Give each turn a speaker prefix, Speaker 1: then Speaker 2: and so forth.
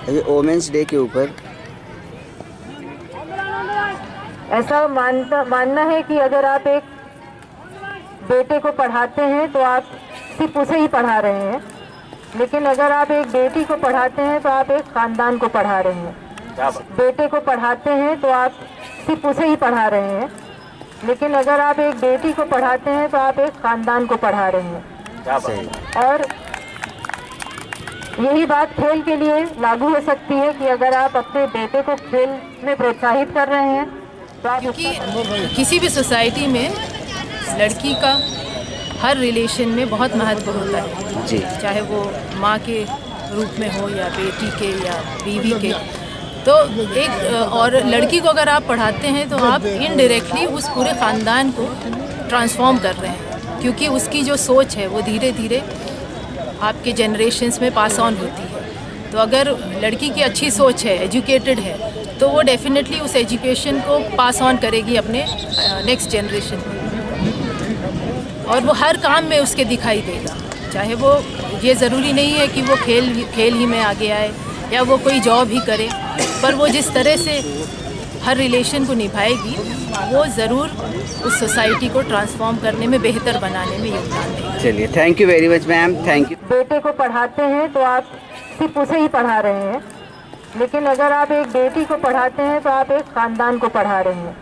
Speaker 1: ये women's day के ऊपर
Speaker 2: ऐसा मानना है कि अगर आप एक बेटे को पढ़ाते हैं तो आप सिर्फ उसे ही पढ़ा रहे हैं, लेकिन अगर आप एक बेटी को पढ़ाते हैं तो आप एक खानदान को पढ़ा रहे हैं। बेटे को पढ़ाते हैं तो आप सिर्फ उसे ही पढ़ा रहे हैं, लेकिन अगर आप एक बेटी को पढ़ाते हैं तो आप एक खानदान को पढ़ा रहे हैं। और यही बात खेल के लिए लागू हो सकती है कि अगर आप अपने बेटे को खेल में प्रोत्साहित कर रहे हैं तो आप
Speaker 3: किसी भी सोसाइटी में लड़की का हर रिलेशन में बहुत महत्व होता है
Speaker 1: जी,
Speaker 3: चाहे वो माँ के रूप में हो या बेटी के या बीवी के। तो एक और लड़की को अगर आप पढ़ाते हैं तो आप इनडायरेक्टली उस पूरे ख़ानदान को ट्रांसफॉर्म कर रहे हैं, क्योंकि उसकी जो सोच है वो धीरे धीरे आपके जनरेशन्स में पास ऑन होती है। तो अगर लड़की की अच्छी सोच है, एजुकेटेड है, तो वो डेफिनेटली उस एजुकेशन को पास ऑन करेगी अपने नेक्स्ट जनरेशन में, और वो हर काम में उसके दिखाई देगा। चाहे वो ये ज़रूरी नहीं है कि वो खेल ही में आगे आए या वो कोई जॉब ही करे, पर वो जिस तरह से हर रिलेशन को निभाएगी वो ज़रूर उस सोसाइटी को ट्रांसफॉर्म करने में, बेहतर बनाने में योगदान देगी।
Speaker 1: चलिए, thank you very much ma'am, thank you.
Speaker 2: बेटे को पढ़ाते हैं तो आप सिर्फ उसे ही पढ़ा रहे हैं, लेकिन अगर आप एक बेटी को पढ़ाते हैं तो आप एक खानदान को पढ़ा रहे हैं।